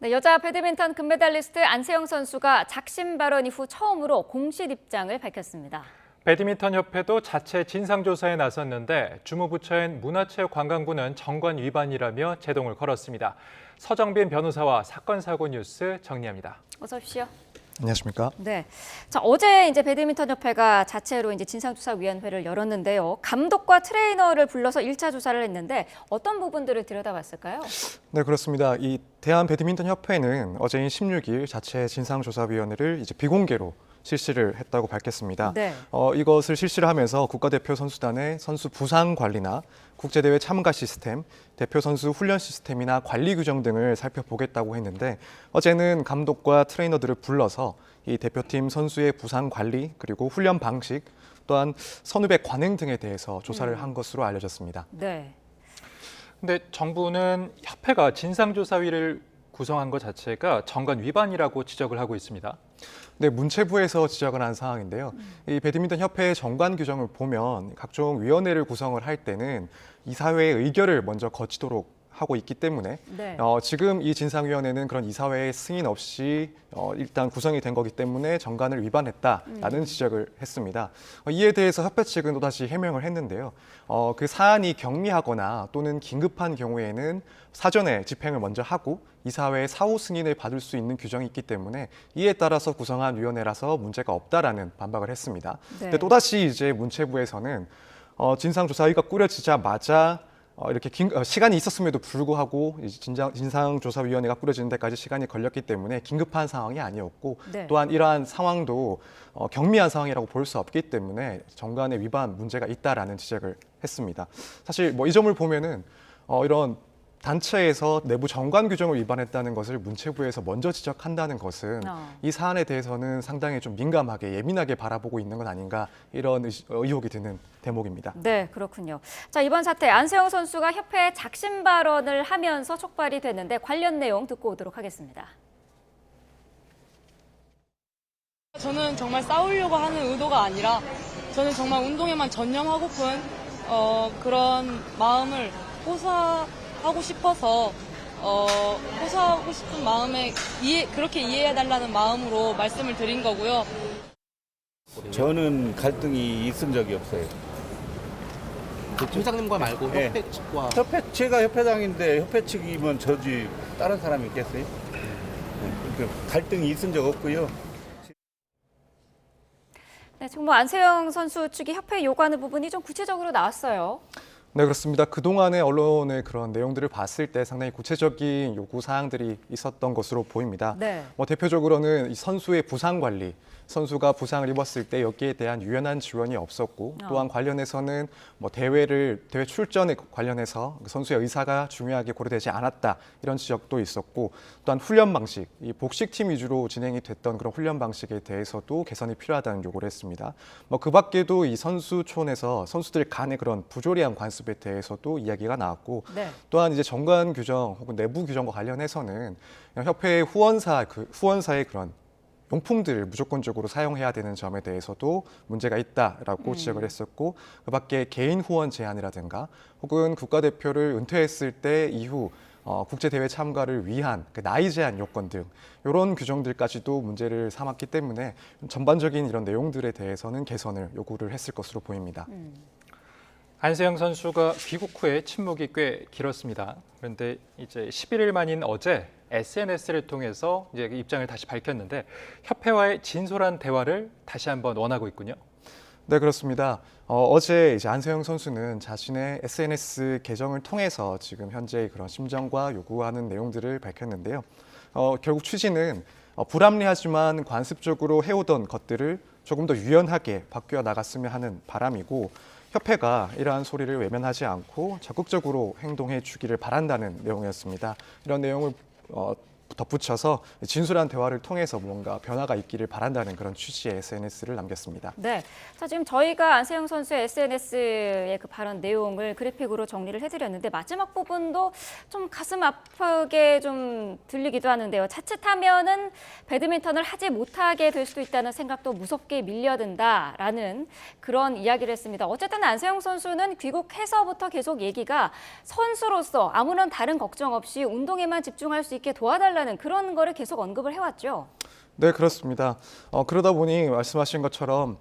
네, 여자 배드민턴 금메달리스트 안세영 선수가 작심 발언 이후 처음으로 공식 입장을 밝혔습니다. 배드민턴 협회도 자체 진상조사에 나섰는데 주무부처인 문화체육관광부는 정관 위반이라며 제동을 걸었습니다. 서정빈 변호사와 사건 사고 뉴스 정리합니다. 어서 오십시오. 안녕하십니까? 네. 자, 어제 배드민턴 협회가 자체로 진상조사위원회를 열었는데요. 감독과 트레이너를 불러서 1차 조사를 했는데 어떤 부분들을 들여다봤을까요? 네, 그렇습니다. 이 대한 배드민턴 협회는 어제인 16일 자체 진상조사위원회를 비공개로 실시를 했다고 밝혔습니다. 네. 이것을 실시를 하면서 국가대표 선수단의 선수 부상 관리나 국제대회 참가 시스템, 대표 선수 훈련 시스템이나 관리 규정 등을 살펴보겠다고 했는데 어제는 감독과 트레이너들을 불러서 이 대표팀 선수의 부상 관리 그리고 훈련 방식 또한 선후배 관행 등에 대해서 조사를 한 것으로 알려졌습니다. 네. 근데 정부는 협회가 진상조사위를 구성한 것 자체가 정관 위반이라고 지적을 하고 있습니다. 네, 문체부에서 지적을 한 사항인데요. 이 배드민턴 협회의 정관 규정을 보면 각종 위원회를 구성을 할 때는 이사회의 의결을 먼저 거치도록 하고 있기 때문에 네. 지금 이 진상위원회는 그런 이사회의 승인 없이 일단 구성이 된 거기 때문에 정관을 위반했다라는 지적을 했습니다. 이에 대해서 협회 측은 또다시 해명을 했는데요. 그 사안이 경미하거나 또는 긴급한 경우에는 사전에 집행을 먼저 하고 이사회의 사후 승인을 받을 수 있는 규정이 있기 때문에 이에 따라서 구성한 위원회라서 문제가 없다라는 반박을 했습니다. 네. 근데 또다시 이제 문체부에서는 진상조사위가 꾸려지자마자 이렇게 시간이 있었음에도 불구하고 진상조사위원회가 꾸려지는 데까지 시간이 걸렸기 때문에 긴급한 상황이 아니었고 네. 또한 이러한 상황도 경미한 상황이라고 볼 수 없기 때문에 정관의 위반 문제가 있다라는 지적을 했습니다. 사실 이 점을 보면은 이런 단체에서 내부 정관 규정을 위반했다는 것을 문체부에서 먼저 지적한다는 것은 이 사안에 대해서는 상당히 좀 민감하게 예민하게 바라보고 있는 건 아닌가 이런 의혹이 드는 대목입니다. 네, 그렇군요. 자, 이번 사태 안세영 선수가 협회에 작심 발언을 하면서 촉발이 됐는데 관련 내용 듣고 오도록 하겠습니다. 저는 정말 싸우려고 하는 의도가 아니라 저는 정말 운동에만 전념하고픈 그런 마음을 호소하고 싶어서 호소하고 싶은 마음에 그렇게 이해해달라는 마음으로 말씀을 드린 거고요. 저는 갈등이 있은 적이 없어요. 팀장님과 말고 협회 측과 제가 협회장인데 협회 측이면 저지 다른 사람이 있겠어요? 갈등이 있은 적 없고요. 네, 정말 안세영 선수 측이 협회에 요구하는 부분이 좀 구체적으로 나왔어요. 네, 그렇습니다. 그동안의 언론의 그런 내용들을 봤을 때 상당히 구체적인 요구 사항들이 있었던 것으로 보입니다. 네. 대표적으로는 이 선수의 부상 관리, 선수가 부상을 입었을 때 여기에 대한 유연한 지원이 없었고 또한 관련해서는 대회 출전에 관련해서 선수의 의사가 중요하게 고려되지 않았다 이런 지적도 있었고 또한 훈련 방식, 이 복식팀 위주로 진행이 됐던 그런 훈련 방식에 대해서도 개선이 필요하다는 요구를 했습니다. 그 밖에도 이 선수촌에서 선수들 간의 그런 부조리한 관습에 대해서도 이야기가 나왔고 네. 또한 이제 정관 규정 혹은 내부 규정과 관련해서는 협회의 후원사의 그런 용품들을 무조건적으로 사용해야 되는 점에 대해서도 문제가 있다라고 지적을 했었고 그밖에 개인 후원 제한이라든가 혹은 국가대표를 은퇴했을 때 이후 국제대회 참가를 위한 나이 제한 요건 등 이런 규정들까지도 문제를 삼았기 때문에 전반적인 이런 내용들에 대해서는 개선을 요구를 했을 것으로 보입니다. 안세영 선수가 귀국 후에 침묵이 꽤 길었습니다. 그런데 이제 11일 만인 어제 SNS를 통해서 이제 입장을 다시 밝혔는데 협회와의 진솔한 대화를 다시 한번 원하고 있군요. 네, 그렇습니다. 어제 이제 안세영 선수는 자신의 SNS 계정을 통해서 지금 현재의 그런 심정과 요구하는 내용들을 밝혔는데요. 결국 취지는 불합리하지만 관습적으로 해오던 것들을 조금 더 유연하게 바뀌어 나갔으면 하는 바람이고 협회가 이러한 소리를 외면하지 않고 적극적으로 행동해 주기를 바란다는 내용이었습니다. 이런 내용을 덧붙여서 진솔한 대화를 통해서 뭔가 변화가 있기를 바란다는 그런 취지의 SNS를 남겼습니다. 네, 자 지금 저희가 안세영 선수의 SNS의 그 발언 내용을 그래픽으로 정리를 해드렸는데 마지막 부분도 좀 가슴 아프게 좀 들리기도 하는데요. 자칫하면은 배드민턴을 하지 못하게 될 수도 있다는 생각도 무섭게 밀려든다라는 그런 이야기를 했습니다. 어쨌든 안세영 선수는 귀국해서부터 계속 얘기가 선수로서 아무런 다른 걱정 없이 운동에만 집중할 수 있게 도와달라는 된다는 그런 거를 계속 언급을 해왔죠. 네, 그렇습니다. 그러다 보니 말씀하신 것처럼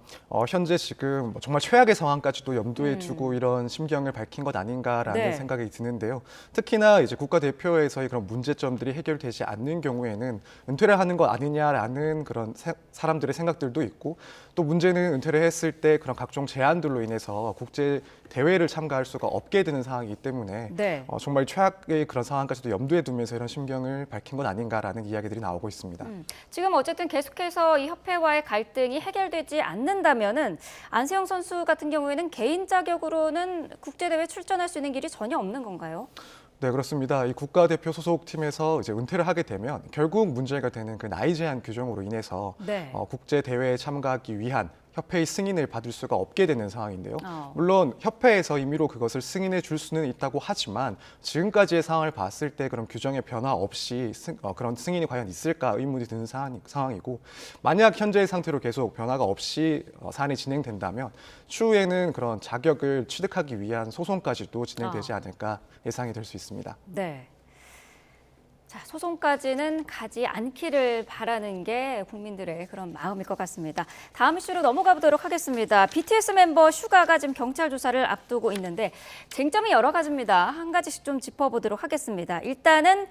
현재 지금 뭐 정말 최악의 상황까지도 염두에 두고 이런 심경을 밝힌 것 아닌가라는 네. 생각이 드는데요. 특히나 이제 국가대표에서의 그런 문제점들이 해결되지 않는 경우에는 은퇴를 하는 것 아니냐라는 그런 사람들의 생각들도 있고, 또 문제는 은퇴를 했을 때 그런 각종 제한들로 인해서 국제 대회를 참가할 수가 없게 되는 상황이기 때문에 네. 정말 최악의 그런 상황까지도 염두에 두면서 이런 심경을 밝힌 것 아닌가라는 이야기들이 나오고 있습니다. 지금 어쨌든 계속해서 이 협회와의 갈등이 해결되지 않는다면은 안세영 선수 같은 경우에는 개인 자격으로는 국제대회 출전할 수 있는 길이 전혀 없는 건가요? 네, 그렇습니다. 이 국가대표 소속팀에서 이제 은퇴를 하게 되면 결국 문제가 되는 그 나이 제한 규정으로 인해서 네. 국제 대회에 참가하기 위한 협회의 승인을 받을 수가 없게 되는 상황인데요. 물론 물론 협회에서 임의로 그것을 승인해 줄 수는 있다고 하지만 지금까지의 상황을 봤을 때 그런 규정의 변화 없이 그런 승인이 과연 있을까 의문이 드는 상황이고, 만약 현재의 상태로 계속 변화가 없이 사안이 진행된다면 추후에는 그런 자격을 취득하기 위한 소송까지도 진행되지 않을까 예상이 될 수 있습니다. 네. 자, 소송까지는 가지 않기를 바라는 게 국민들의 그런 마음일 것 같습니다. 다음 이슈로 넘어가 보도록 하겠습니다. BTS 멤버 슈가가 지금 경찰 조사를 앞두고 있는데 쟁점이 여러 가지입니다. 한 가지씩 좀 짚어보도록 하겠습니다. 일단은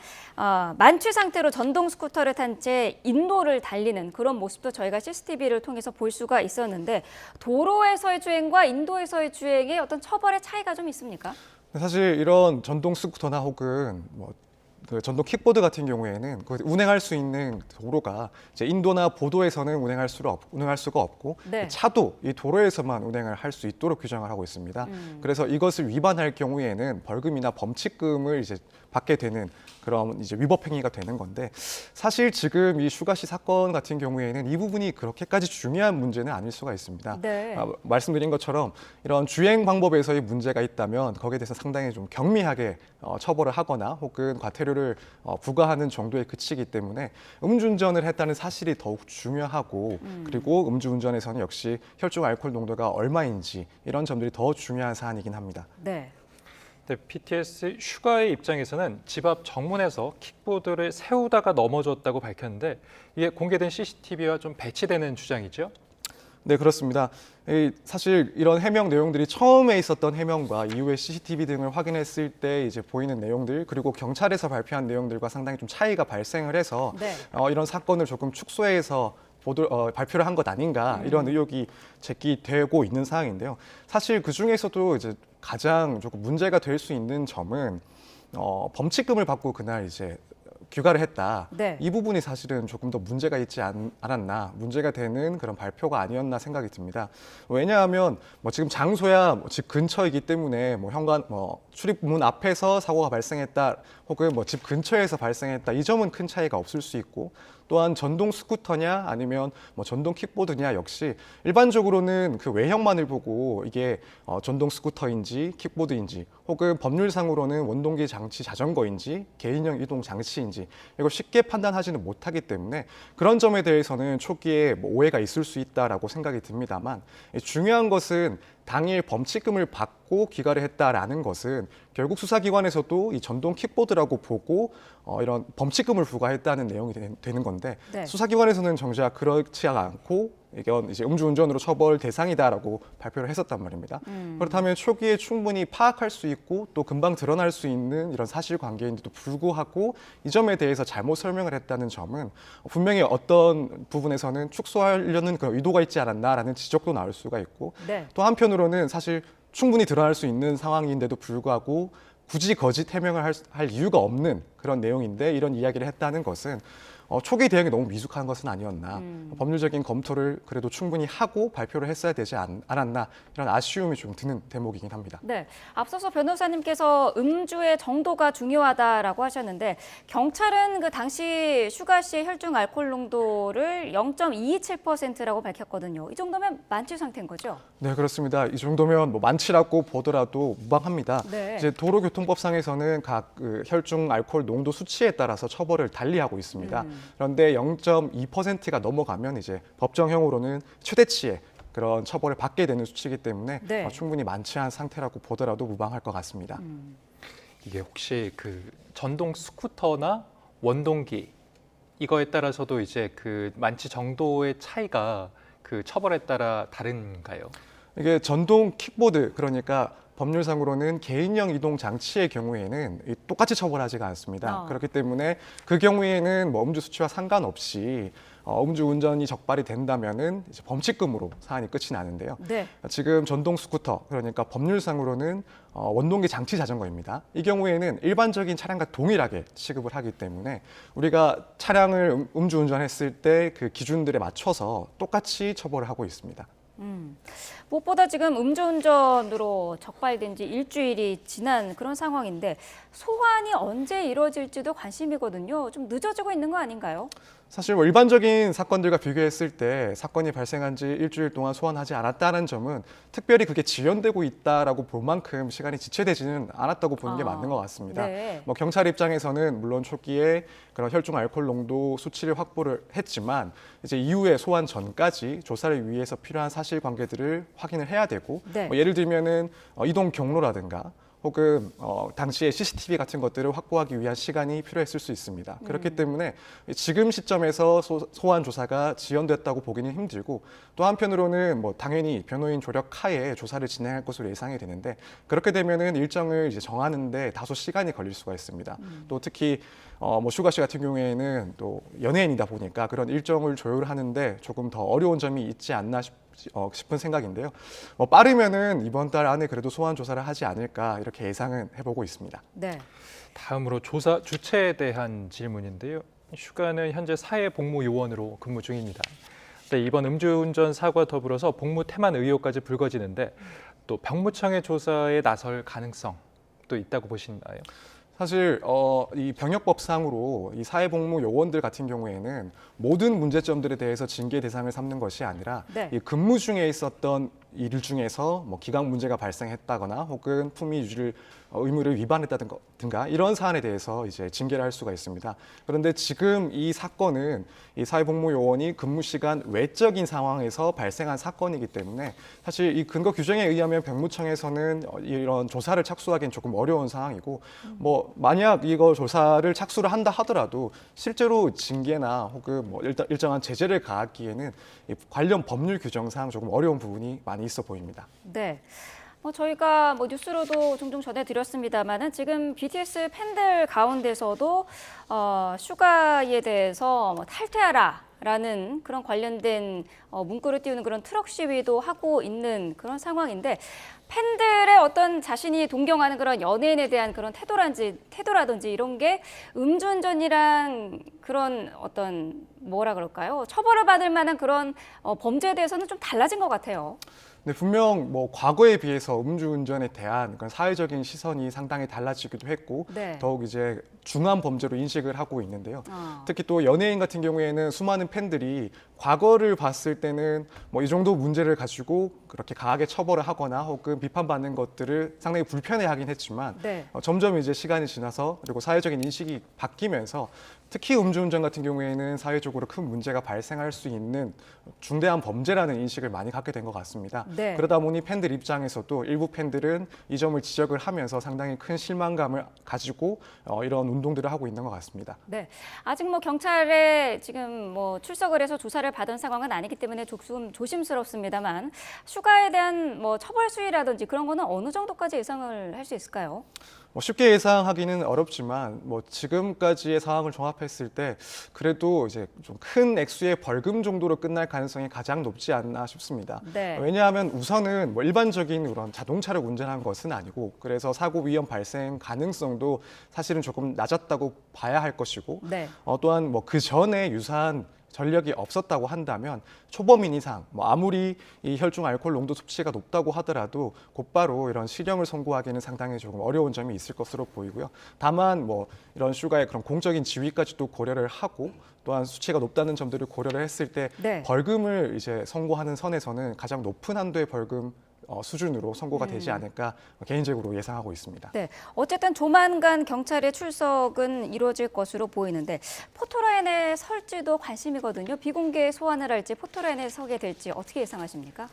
만취 상태로 전동 스쿠터를 탄 채 인도를 달리는 그런 모습도 저희가 CCTV를 통해서 볼 수가 있었는데, 도로에서의 주행과 인도에서의 주행에 어떤 처벌의 차이가 좀 있습니까? 사실 이런 전동 스쿠터나 혹은 그 전동 킥보드 같은 경우에는 운행할 수 있는 도로가 이제 인도나 보도에서는 운행할 수가 없고, 네. 차도 이 도로에서만 운행을 할 수 있도록 규정을 하고 있습니다. 그래서 이것을 위반할 경우에는 벌금이나 범칙금을 이제 받게 되는 그런 이제 위법 행위가 되는 건데, 사실 지금 이 슈가 씨 사건 같은 경우에는 이 부분이 그렇게까지 중요한 문제는 아닐 수가 있습니다. 네. 말씀드린 것처럼 이런 주행 방법에서의 문제가 있다면 거기에 대해서 상당히 좀 경미하게 처벌을 하거나 혹은 과태료를 부과하는 정도에 그치기 때문에 음주운전을 했다는 사실이 더욱 중요하고, 그리고 음주운전에서는 역시 혈중 알코올 농도가 얼마인지 이런 점들이 더 중요한 사안이긴 합니다. 네. 네, BTS 슈가의 입장에서는 집 앞 정문에서 킥보드를 세우다가 넘어졌다고 밝혔는데, 이게 공개된 CCTV와 좀 배치되는 주장이죠? 네, 그렇습니다. 사실 이런 해명 내용들이 처음에 있었던 해명과 이후에 CCTV 등을 확인했을 때 이제 보이는 내용들, 그리고 경찰에서 발표한 내용들과 상당히 좀 차이가 발생을 해서 네. 이런 사건을 조금 축소해서 발표를 한 것 아닌가, 이런 의혹이 제기되고 있는 상황인데요. 사실 그 중에서도 이제 가장 조금 문제가 될 수 있는 점은 범칙금을 받고 그날 이제 귀가를 했다. 네. 이 부분이 사실은 조금 더 문제가 있지 않았나, 문제가 되는 그런 발표가 아니었나 생각이 듭니다. 왜냐하면 지금 장소야 집 근처이기 때문에 현관 출입문 앞에서 사고가 발생했다, 혹은 집 근처에서 발생했다, 이 점은 큰 차이가 없을 수 있고, 또한 전동 스쿠터냐 아니면 전동 킥보드냐 역시 일반적으로는 그 외형만을 보고 이게 전동 스쿠터인지 킥보드인지, 혹은 법률상으로는 원동기 장치 자전거인지 개인형 이동 장치인지 이걸 쉽게 판단하지는 못하기 때문에 그런 점에 대해서는 초기에 오해가 있을 수 있다라고 생각이 듭니다만, 중요한 것은 당일 범칙금을 받고 귀가를 했다라는 것은 결국 수사기관에서도 이 전동 킥보드라고 보고 이런 범칙금을 부과했다는 내용이 되는 건데, 네. 수사기관에서는 정작 그렇지 않고 이건 이제 음주운전으로 처벌 대상이다라고 발표를 했었단 말입니다. 그렇다면 초기에 충분히 파악할 수 있고 또 금방 드러날 수 있는 이런 사실관계인데도 불구하고 이 점에 대해서 잘못 설명을 했다는 점은 분명히 어떤 부분에서는 축소하려는 그런 의도가 있지 않았나라는 지적도 나올 수가 있고, 네. 또 한편으로는 사실 충분히 드러날 수 있는 상황인데도 불구하고 굳이 거짓 해명을 할 이유가 없는 그런 내용인데 이런 이야기를 했다는 것은 초기 대응이 너무 미숙한 것은 아니었나, 법률적인 검토를 그래도 충분히 하고 발표를 했어야 되지 않았나, 이런 아쉬움이 좀 드는 대목이긴 합니다. 네, 앞서서 변호사님께서 음주의 정도가 중요하다라고 하셨는데, 경찰은 그 당시 슈가 씨의 혈중 알코올 농도를 0.227%라고 밝혔거든요. 이 정도면 만취 상태인 거죠? 네, 그렇습니다. 이 정도면 많지라고 보더라도 무방합니다. 네. 이제 도로교통법상에서는 각 그 혈중 알코올 농도 수치에 따라서 처벌을 달리하고 있습니다. 그런데 0.2%가 넘어가면 이제 법정형으로는 최대치의 그런 처벌을 받게 되는 수치이기 때문에 네. 충분히 만취한 상태라고 보더라도 무방할 것 같습니다. 이게 혹시 그 전동 스쿠터나 원동기 이거에 따라서도 이제 그 만취 정도의 차이가 그 처벌에 따라 다른가요? 이게 전동 킥보드, 그러니까 법률상으로는 개인형 이동 장치의 경우에는 똑같이 처벌하지가 않습니다. 그렇기 때문에 그 경우에는 뭐 음주 수치와 상관없이 음주 운전이 적발이 된다면은 이제 범칙금으로 사안이 끝이 나는데요. 네. 지금 전동 스쿠터, 그러니까 법률상으로는 원동기 장치 자전거입니다. 이 경우에는 일반적인 차량과 동일하게 취급을 하기 때문에 우리가 차량을 음주운전했을 때 그 기준들에 맞춰서 똑같이 처벌을 하고 있습니다. 무엇보다 지금 음주운전으로 적발된 지 일주일이 지난 그런 상황인데 소환이 언제 이루어질지도 관심이거든요. 좀 늦어지고 있는 거 아닌가요? 사실 뭐 일반적인 사건들과 비교했을 때 사건이 발생한 지 일주일 동안 소환하지 않았다는 점은 특별히 그게 지연되고 있다라고 볼 만큼 시간이 지체되지는 않았다고 보는 게 맞는 것 같습니다. 네. 뭐 경찰 입장에서는 물론 초기에 그런 혈중 알코올 농도 수치를 확보를 했지만 이제 이후에 소환 전까지 조사를 위해서 필요한 사실관계들을 확인을 해야 되고 네. 뭐 예를 들면은 이동 경로라든가 혹은 당시에 CCTV 같은 것들을 확보하기 위한 시간이 필요했을 수 있습니다. 그렇기 때문에 지금 시점에서 소환 조사가 지연됐다고 보기는 힘들고 또 한편으로는 뭐 당연히 변호인 조력 하에 조사를 진행할 것으로 예상이 되는데 그렇게 되면은 일정을 이제 정하는데 다소 시간이 걸릴 수가 있습니다. 또 특히 뭐 슈가 씨 같은 경우에는 또 연예인이다 보니까 그런 일정을 조율하는데 조금 더 어려운 점이 있지 않나 싶은 생각인데요. 뭐 빠르면은 이번 달 안에 그래도 소환 조사를 하지 않을까 이렇게 예상은 해보고 있습니다. 네. 다음으로 조사 주체에 대한 질문인데요. 슈가는 현재 사회복무요원으로 근무 중입니다. 네, 이번 음주운전 사고와 더불어서 복무 태만 의혹까지 불거지는데 또 병무청의 조사에 나설 가능성도 있다고 보시나요? 사실 이 병역법상으로 이 사회복무 요원들 같은 경우에는 모든 문제점들에 대해서 징계 대상을 삼는 것이 아니라 네. 이 근무 중에 있었던 일 중에서 뭐 기강 문제가 발생했다거나 혹은 품위 유지를 의무를 위반했다든가 이런 사안에 대해서 이제 징계를 할 수가 있습니다. 그런데 지금 이 사건은 이 사회복무 요원이 근무 시간 외적인 상황에서 발생한 사건이기 때문에 사실 이 근거 규정에 의하면 병무청에서는 이런 조사를 착수하기는 조금 어려운 상황이고 뭐 만약 이거 조사를 착수를 한다 하더라도 실제로 징계나 혹은 뭐 일정한 제재를 가하기에는 이 관련 법률 규정상 조금 어려운 부분이 많이 있어 보입니다. 네. 저희가 뭐 뉴스로도 종종 전해드렸습니다만은 지금 BTS 팬들 가운데서도 슈가에 대해서 뭐 탈퇴하라라는 그런 관련된 문구를 띄우는 그런 트럭 시위도 하고 있는 그런 상황인데 팬들의 어떤 자신이 동경하는 그런 연예인에 대한 그런 태도라든지 이런 게 음주운전이랑 그런 어떤 뭐라 그럴까요? 처벌을 받을 만한 그런 범죄에 대해서는 좀 달라진 것 같아요. 네, 분명 뭐 과거에 비해서 음주운전에 대한 그런 사회적인 시선이 상당히 달라지기도 했고 네. 더욱 이제 중한 범죄로 인식을 하고 있는데요. 특히 또 연예인 같은 경우에는 수많은 팬들이 과거를 봤을 때는 뭐 이 정도 문제를 가지고 그렇게 강하게 처벌을 하거나 혹은 비판받는 것들을 상당히 불편해하긴 했지만 네. 점점 이제 시간이 지나서 그리고 사회적인 인식이 바뀌면서 특히 음주운전 같은 경우에는 사회적으로 큰 문제가 발생할 수 있는 중대한 범죄라는 인식을 많이 갖게 된 것 같습니다. 네. 그러다 보니 팬들 입장에서도 일부 팬들은 이 점을 지적을 하면서 상당히 큰 실망감을 가지고 이런 운동들을 하고 있는 것 같습니다. 네, 아직 뭐 경찰에 지금 뭐 출석을 해서 조사를 받은 상황은 아니기 때문에 조금 조심스럽습니다만 슈가에 대한 뭐 처벌 수위라든지 그런 거는 어느 정도까지 예상을 할 수 있을까요? 뭐 쉽게 예상하기는 어렵지만 뭐 지금까지의 상황을 종합했을 때 그래도 이제 좀 큰 액수의 벌금 정도로 끝날 가능성이 가장 높지 않나 싶습니다. 네. 왜냐하면 우선은 뭐 일반적인 그런 자동차를 운전한 것은 아니고 그래서 사고 위험 발생 가능성도 사실은 조금 낮았다고 봐야 할 것이고 네. 또한 뭐 그 전에 유사한 전력이 없었다고 한다면 초범인 이상 뭐 아무리 이 혈중 알코올 농도 수치가 높다고 하더라도 곧바로 이런 실형을 선고하기는 상당히 조금 어려운 점이 있을 것으로 보이고요. 다만 뭐 이런 슈가의 그런 공적인 지위까지도 고려를 하고 또한 수치가 높다는 점들을 고려를 했을 때 네. 벌금을 이제 선고하는 선에서는 가장 높은 한도의 벌금 수준으로 선고가 되지 않을까 개인적으로 예상하고 있습니다. 네, 어쨌든 조만간 경찰의 출석은 이루어질 것으로 보이는데 포토라인에 설지도 관심이거든요. 비공개 소환을 할지 포토라인에 서게 될지 어떻게 예상하십니까?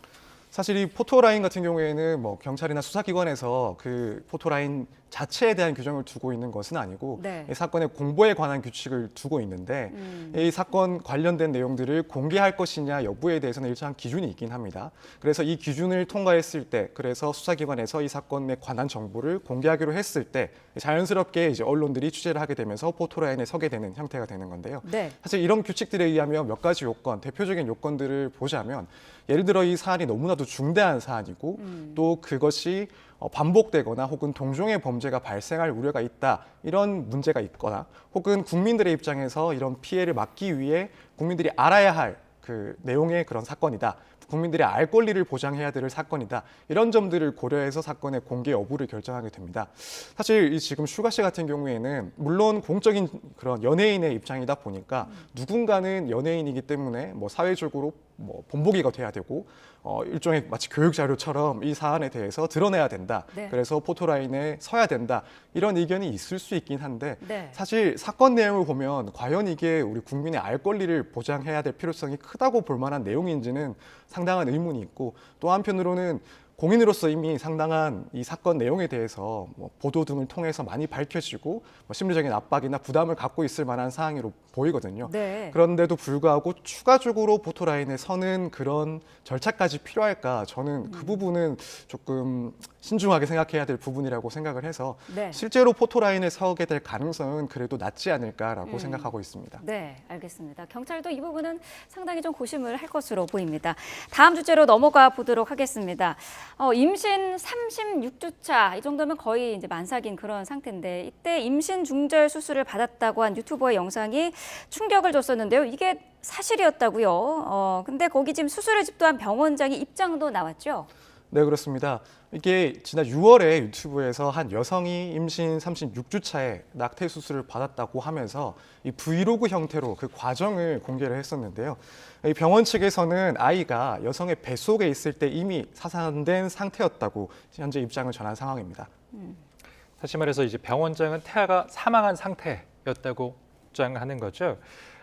사실 이 포토라인 같은 경우에는 뭐 경찰이나 수사기관에서 그 포토라인 자체에 대한 규정을 두고 있는 것은 아니고 네. 이 사건의 공보에 관한 규칙을 두고 있는데 이 사건 관련된 내용들을 공개할 것이냐 여부에 대해서는 일정한 기준이 있긴 합니다. 그래서 이 기준을 통과했을 때, 그래서 수사기관에서 이 사건에 관한 정보를 공개하기로 했을 때 자연스럽게 이제 언론들이 취재를 하게 되면서 포토라인에 서게 되는 형태가 되는 건데요. 네. 사실 이런 규칙들에 의하면 몇 가지 요건, 대표적인 요건들을 보자면 예를 들어 이 사안이 너무나도 중대한 사안이고 또 그것이 반복되거나 혹은 동종의 범죄가 발생할 우려가 있다, 이런 문제가 있거나 혹은 국민들의 입장에서 이런 피해를 막기 위해 국민들이 알아야 할 그 내용의 그런 사건이다, 국민들이 알 권리를 보장해야 될 사건이다, 이런 점들을 고려해서 사건의 공개 여부를 결정하게 됩니다. 사실 이 지금 슈가 씨 같은 경우에는 물론 공적인 그런 연예인의 입장이다 보니까 누군가는 연예인이기 때문에 뭐 사회적으로 뭐 본보기가 돼야 되고 일종의 마치 교육 자료처럼 이 사안에 대해서 드러내야 된다. 네. 그래서 포토라인에 서야 된다. 이런 의견이 있을 수 있긴 한데 네. 사실 사건 내용을 보면 과연 이게 우리 국민의 알 권리를 보장해야 될 필요성이 크다고 볼 만한 내용인지는 상당한 의문이 있고, 또 한편으로는 공인으로서 이미 상당한 이 사건 내용에 대해서 뭐 보도 등을 통해서 많이 밝혀지고 뭐 심리적인 압박이나 부담을 갖고 있을 만한 사항으로 보이거든요. 네. 그런데도 불구하고 추가적으로 포토라인에 서는 그런 절차까지 필요할까? 저는 그 부분은 조금 신중하게 생각해야 될 부분이라고 생각을 해서 네. 실제로 포토라인에 서게 될 가능성은 그래도 낮지 않을까라고 생각하고 있습니다. 네, 알겠습니다. 경찰도 이 부분은 상당히 좀 고심을 할 것으로 보입니다. 다음 주제로 넘어가 보도록 하겠습니다. 임신 36주차, 이 정도면 거의 이제 만삭인 그런 상태인데, 이때 임신 중절 수술을 받았다고 한 유튜버의 영상이 충격을 줬었는데요. 이게 사실이었다고요. 근데 거기 지금 수술을 집도한 병원장의 입장도 나왔죠. 네, 그렇습니다. 이게 지난 6월에 유튜브에서 한 여성이 임신 36주차에 낙태 수술을 받았다고 하면서 이 브이로그 형태로 그 과정을 공개를 했었는데요. 이 병원 측에서는 아이가 여성의 뱃속에 있을 때 이미 사산된 상태였다고 현재 입장을 전한 상황입니다. 다시 말해서 이제 병원장은 태아가 사망한 상태였다고 주장하는 거죠.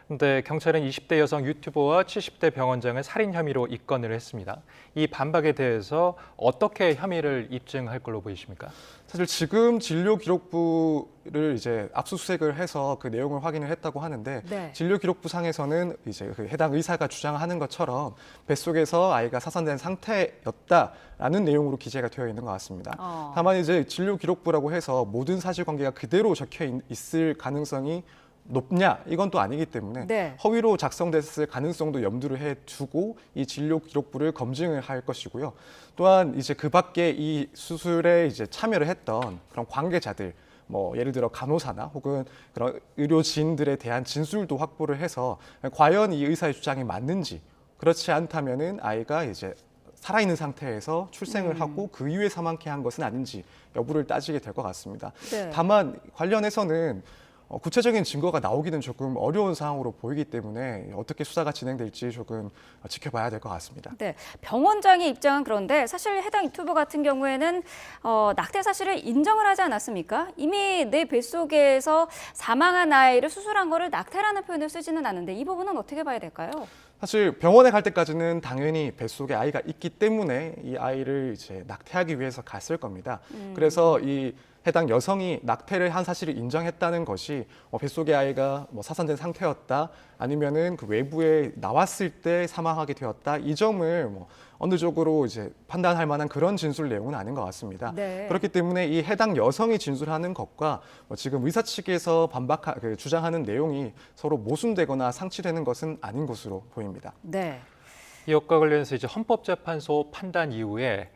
근데 경찰은 20대 여성 유튜버와 70대 병원장을 살인 혐의로 입건을 했습니다. 이 반박에 대해서 어떻게 혐의를 입증할 걸로 보이십니까? 사실 지금 진료 기록부를 이제 압수수색을 해서 그 내용을 확인을 했다고 하는데 네. 진료 기록부 상에서는 이제 그 해당 의사가 주장하는 것처럼 뱃속에서 아이가 사산된 상태였다라는 내용으로 기재가 되어 있는 것 같습니다. 다만 이제 진료 기록부라고 해서 모든 사실관계가 그대로 적혀 있을 가능성이 높냐, 이건 또 아니기 때문에 네. 허위로 작성됐을 가능성도 염두를 해 두고 이 진료 기록부를 검증을 할 것이고요. 또한 이제 그 밖에 이 수술에 이제 참여를 했던 그런 관계자들, 뭐 예를 들어 간호사나 혹은 그런 의료진들에 대한 진술도 확보를 해서 과연 이 의사의 주장이 맞는지, 그렇지 않다면은 아이가 이제 살아있는 상태에서 출생을 하고 그 이후에 사망케 한 것은 아닌지 여부를 따지게 될 것 같습니다. 네. 다만 관련해서는 구체적인 증거가 나오기는 조금 어려운 상황으로 보이기 때문에 어떻게 수사가 진행될지 조금 지켜봐야 될 것 같습니다. 네, 병원장의 입장은 그런데 사실 해당 유튜버 같은 경우에는 낙태 사실을 인정을 하지 않았습니까? 이미 내 뱃속에서 사망한 아이를 수술한 거를 낙태라는 표현을 쓰지는 않는데 이 부분은 어떻게 봐야 될까요? 사실 병원에 갈 때까지는 당연히 뱃속에 아이가 있기 때문에 이 아이를 이제 낙태하기 위해서 갔을 겁니다. 그래서 이 해당 여성이 낙태를 한 사실을 인정했다는 것이 뱃속의 아이가 뭐 사산된 상태였다, 아니면은 그 외부에 나왔을 때 사망하게 되었다, 이 점을 뭐 어느 쪽으로 이제 판단할 만한 그런 진술 내용은 아닌 것 같습니다. 네. 그렇기 때문에 이 해당 여성이 진술하는 것과 지금 의사 측에서 주장하는 내용이 서로 모순되거나 상치되는 것은 아닌 것으로 보입니다. 네. 이것과 관련해서 이제 헌법재판소 판단 이후에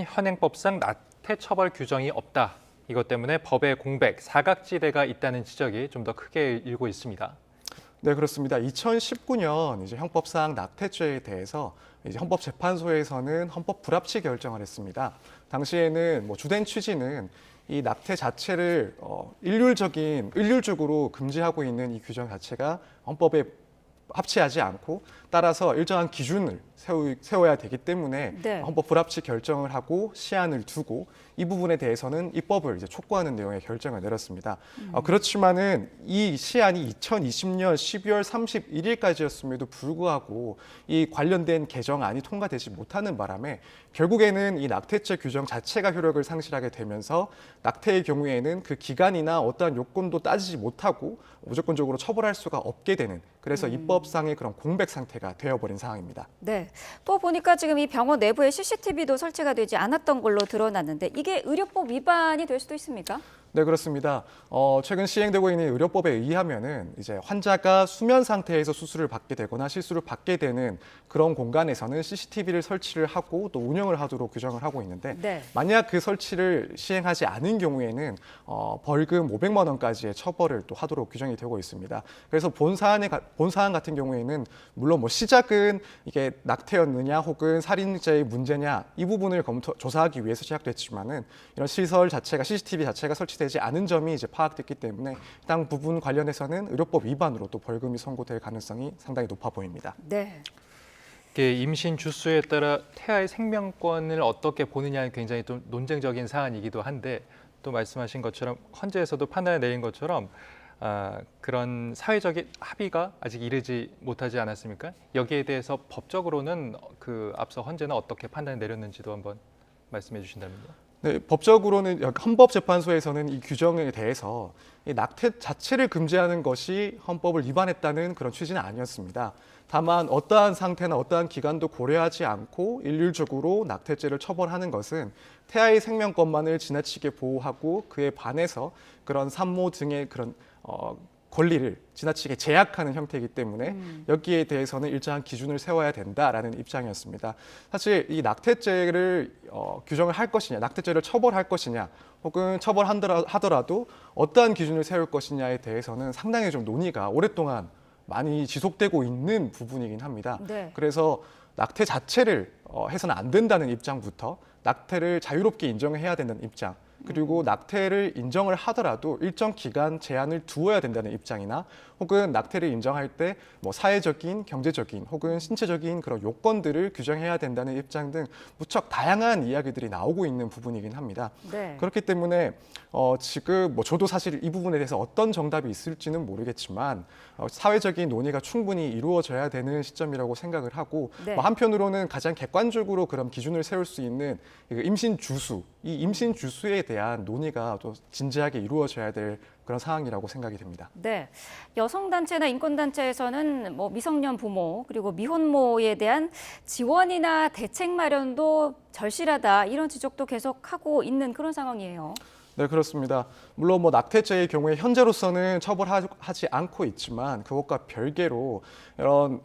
현행법상 낙태 처벌 규정이 없다. 이것 때문에 법의 공백, 사각지대가 있다는 지적이 좀 더 크게 일고 있습니다. 네, 그렇습니다. 2019년 이제 형법상 낙태죄에 대해서 이제 헌법재판소에서는 헌법 불합치 결정을 했습니다. 당시에는 뭐 주된 취지는 이 낙태 자체를 일률적으로 금지하고 있는 이 규정 자체가 헌법에 합치하지 않고 따라서 일정한 기준을 세워야 되기 때문에 네. 헌법 불합치 결정을 하고 시한을 두고 이 부분에 대해서는 입법을 이제 촉구하는 내용의 결정을 내렸습니다. 그렇지만은 이 시한이 2020년 12월 31일까지였음에도 불구하고 이 관련된 개정안이 통과되지 못하는 바람에 결국에는 이 낙태죄 규정 자체가 효력을 상실하게 되면서 낙태의 경우에는 그 기간이나 어떠한 요건도 따지지 못하고 무조건적으로 처벌할 수가 없게 되는, 그래서 입법상의 그런 공백 상태가 되어버린 상황입니다. 네. 또 보니까 지금 이 병원 내부에 CCTV도 설치가 되지 않았던 걸로 드러났는데 이게 의료법 위반이 될 수도 있습니까? 네, 그렇습니다. 최근 시행되고 있는 의료법에 의하면은 이제 환자가 수면 상태에서 수술을 받게 되거나 시술을 받게 되는 그런 공간에서는 CCTV를 설치를 하고 또 운영을 하도록 규정을 하고 있는데 네. 만약 그 설치를 시행하지 않은 경우에는 벌금 500만 원까지의 처벌을 또 하도록 규정이 되고 있습니다. 그래서 본 사안 같은 경우에는 물론 뭐 시작은 이게 낙태였느냐 혹은 살인죄의 문제냐 이 부분을 조사하기 위해서 시작됐지만은 이런 시설 자체가 CCTV 자체가 설치되지 않은 점이 이제 파악됐기 때문에 해당 부분 관련해서는 의료법 위반으로 또 벌금이 선고될 가능성이 상당히 높아 보입니다. 네. 이게 임신 주수에 따라 태아의 생명권을 어떻게 보느냐는 굉장히 좀 논쟁적인 사안이기도 한데 또 말씀하신 것처럼 헌재에서도 판단을 내린 것처럼 그런 사회적인 합의가 아직 이르지 못하지 않았습니까? 여기에 대해서 법적으로는 그 앞서 헌재는 어떻게 판단을 내렸는지도 한번 말씀해 주신다면요. 네, 법적으로는 헌법재판소에서는 이 규정에 대해서 이 낙태 자체를 금지하는 것이 헌법을 위반했다는 그런 취지는 아니었습니다. 다만 어떠한 상태나 어떠한 기간도 고려하지 않고 일률적으로 낙태죄를 처벌하는 것은 태아의 생명권만을 지나치게 보호하고 그에 반해서 그런 산모 등의 그런 권리를 지나치게 제약하는 형태이기 때문에 여기에 대해서는 일정한 기준을 세워야 된다라는 입장이었습니다. 사실 이 낙태죄를 규정을 할 것이냐, 낙태죄를 처벌할 것이냐, 혹은 처벌하더라도 어떠한 기준을 세울 것이냐에 대해서는 상당히 좀 논의가 오랫동안 많이 지속되고 있는 부분이긴 합니다. 네. 그래서 낙태 자체를 해서는 안 된다는 입장부터 낙태를 자유롭게 인정해야 된다는 입장, 그리고 낙태를 인정을 하더라도 일정 기간 제한을 두어야 된다는 입장이나 혹은 낙태를 인정할 때 뭐 사회적인, 경제적인 혹은 신체적인 그런 요건들을 규정해야 된다는 입장 등 무척 다양한 이야기들이 나오고 있는 부분이긴 합니다. 네. 그렇기 때문에 지금 뭐 저도 사실 이 부분에 대해서 어떤 정답이 있을지는 모르겠지만 사회적인 논의가 충분히 이루어져야 되는 시점이라고 생각을 하고 네. 뭐 한편으로는 가장 객관적으로 그런 기준을 세울 수 있는 임신 주수, 이 임신 주수에 대한 논의가 또 진지하게 이루어져야 될 그런 상황이라고 생각이 됩니다. 네. 여성단체나 인권단체에서는 뭐 미성년 부모 그리고 미혼모에 대한 지원이나 대책 마련도 절실하다 이런 지적도 계속하고 있는 그런 상황이에요. 네, 그렇습니다. 물론 뭐 낙태죄의 경우에 현재로서는 처벌하지 않고 있지만 그것과 별개로 이런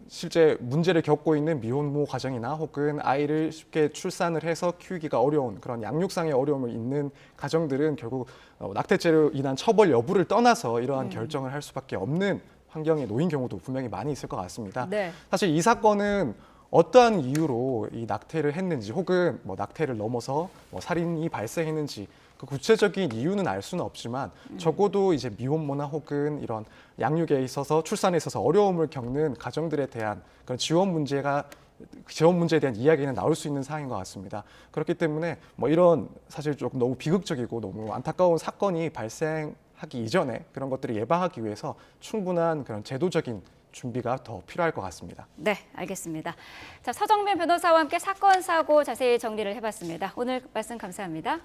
실제 문제를 겪고 있는 미혼모 가정이나 혹은 아이를 쉽게 출산을 해서 키우기가 어려운 그런 양육상의 어려움을 있는 가정들은 결국 낙태죄로 인한 처벌 여부를 떠나서 이러한 결정을 할 수밖에 없는 환경에 놓인 경우도 분명히 많이 있을 것 같습니다. 네. 사실 이 사건은 어떠한 이유로 이 낙태를 했는지 혹은 뭐 낙태를 넘어서 뭐 살인이 발생했는지 그 구체적인 이유는 알 수는 없지만 적어도 이제 미혼모나 혹은 이런 양육에 있어서 출산에 있어서 어려움을 겪는 가정들에 대한 그런 지원 문제에 대한 이야기는 나올 수 있는 사항인 것 같습니다. 그렇기 때문에 뭐 이런 사실 조금 너무 비극적이고 너무 안타까운 사건이 발생하기 이전에 그런 것들을 예방하기 위해서 충분한 그런 제도적인 준비가 더 필요할 것 같습니다. 네, 알겠습니다. 자, 서정면 변호사와 함께 사건, 사고 자세히 정리를 해봤습니다. 오늘 말씀 감사합니다.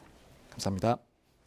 감사합니다.